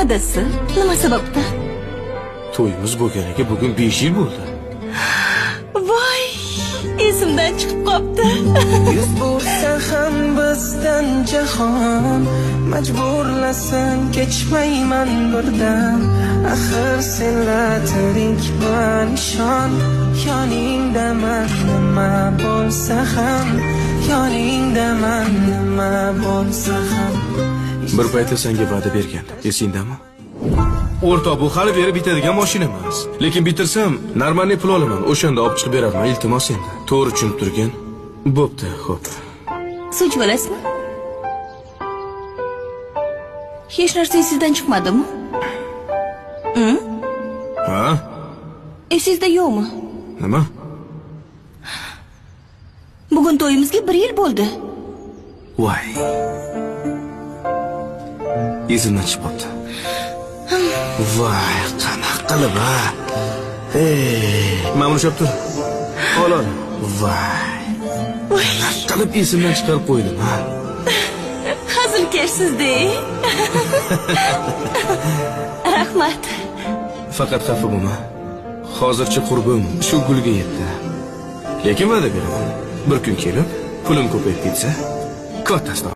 dadasi, nima sababdan? To'yimiz bo'lganiga bugun 5 yil bo'ldi. Voy, esimdan chiqib qopti. Yuz bo'lsa ham bizdan jahon, majburlasin kechmayman birdan. Axir senlar tirikman ishon, yoningdaman nima bo'lsa ham, yoningdaman nima bo'lsa ham. Bir paytda senga va'da bergandim, esingdami? O'rtoq, bu hali berib bitadigan mashina emas. Lekin bitirsam, normalniy pul olaman. O'shanda olib chiqib berarman, iltimos endi. To'g'ri tushunib turgin. Bo'pti, xo'p. Suvchi olasizmi? Hech narsa esingizdan chiqmadimi? Ha? Esingizda yo'qmi? Nima? Bugun to'yimizga 1 yil bo'ldi. Voy. Esimdan chiqib qoldi. Voy, qanaqa qilib ha? Mana buni tur. Ol. Voy. Qanaqa qilib esimdan chiqarib qo'ydim ha? Hazilkashsiz-da. Rahmat. Faqat xafa bo'lma. Hozircha qurbim shu gulga yetdi. Lekin va'da beraman. Bir kun kelib, pulim ko'payib ketsa, kattasidan